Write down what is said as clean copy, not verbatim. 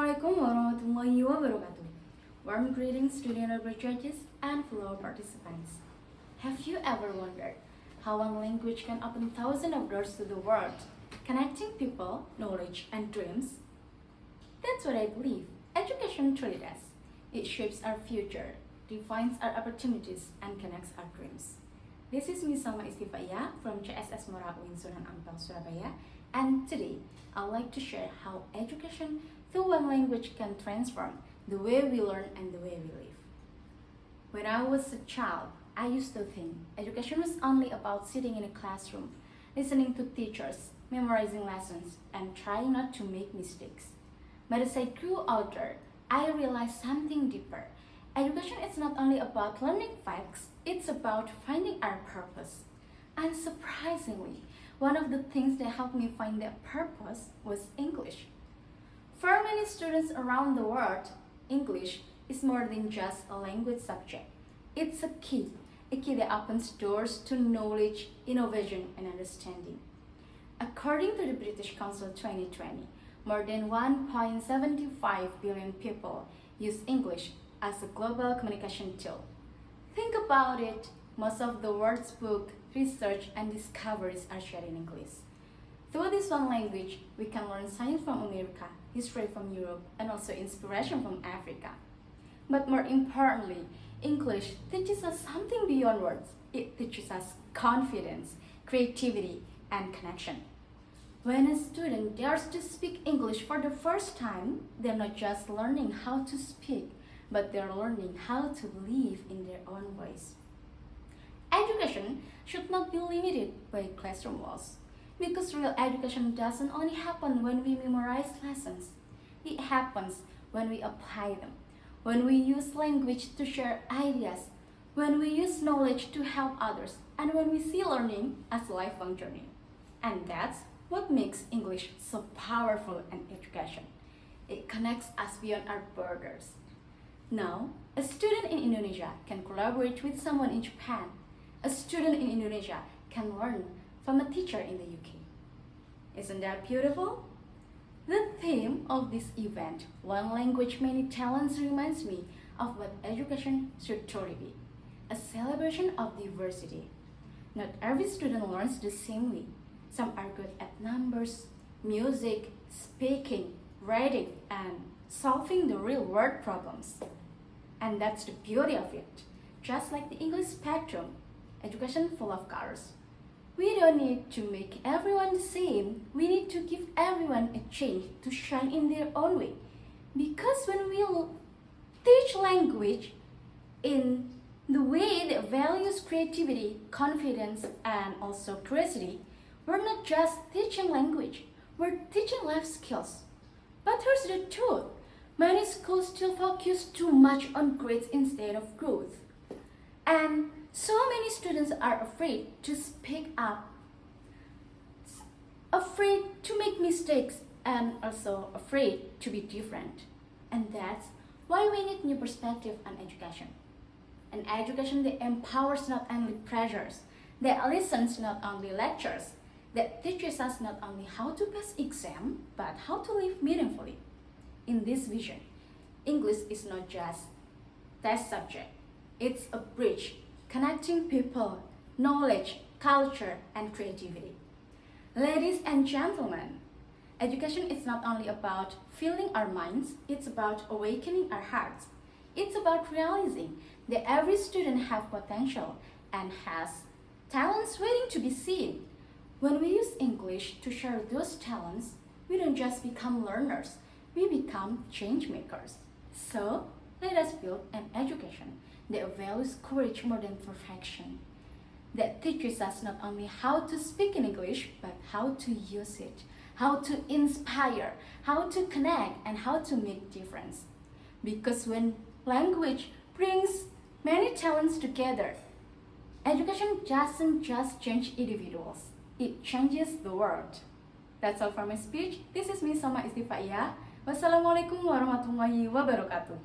Assalamualaikum warahmatullahi wabarakatuh. Warm greetings to the honorable judges and fellow participants. Have you ever wondered how one language can open thousands of doors to the world, connecting people, knowledge, and dreams? That's what I believe education truly does. It shapes our future, defines our opportunities, and connects our dreams. This is Miss Salma Istifaiyyah from CSSMoRA in Sunan, Ampel, Surabaya, and today I'd like to share how education through one language can transform the way we learn and the way we live. When I was a child, I used to think education was only about sitting in a classroom, listening to teachers, memorizing lessons, and trying not to make mistakes. But as I grew older, I realized something deeper. Education is not only about learning facts, it's about finding our purpose. And surprisingly, one of the things that helped me find that purpose was English. For many students around the world, English is more than just a language subject. It's a key that opens doors to knowledge, innovation, and understanding. According to the British Council 2020, more than 1.75 billion people use English as a global communication tool. Think about it, most of the world's book, research, and discoveries are shared in English. Through this one language, we can learn science from America, history from Europe, and also inspiration from Africa. But more importantly, English teaches us something beyond words. It teaches us confidence, creativity, and connection. When a student dares to speak English for the first time, they're not just learning how to speak, but they're learning how to live in their own voice. Education should not be limited by classroom walls, because real education doesn't only happen when we memorize lessons. It happens when we apply them, when we use language to share ideas, when we use knowledge to help others, and when we see learning as a lifelong journey. And that's what makes English so powerful in education. It connects us beyond our borders. Now, a student in Indonesia can collaborate with someone in Japan. A student in Indonesia can learn from a teacher in the UK. Isn't that beautiful? The theme of this event, One Language, Many Talents, reminds me of what education should truly be, a celebration of diversity. Not every student learns the same way. Some are good at numbers, music, speaking, writing, and solving the real world problems. And that's the beauty of it. Just like the English spectrum, education full of colors. We don't need to make everyone the same. We need to give everyone a chance to shine in their own way. Because when we teach language in the way that values creativity, confidence, and also curiosity, we're not just teaching language, we're teaching life skills. But here's the truth. Many schools still focus too much on grades instead of growth. And so many students are afraid to speak up, afraid to make mistakes, and also afraid to be different. And that's why we need new perspective on education. An education that empowers not only pressures, that listens not only lectures, that teaches us not only how to pass exam, but how to live meaningfully. In this vision, English is not just test subject. It's a bridge connecting people, knowledge, culture, and creativity. Ladies and gentlemen, education is not only about filling our minds, it's about awakening our hearts. It's about realizing that every student has potential and has talents waiting to be seen. When we use English to share those talents, we don't just become learners, we become change makers. So, let us build an education that values courage more than perfection, that teaches us not only how to speak in English, but how to use it, how to inspire, how to connect, and how to make difference. Because when language brings many talents together, education doesn't just change individuals, it changes the world. That's all for my speech. This is Miss Salma Istifaiyyah. Wassalamualaikum warahmatullahi wabarakatuh.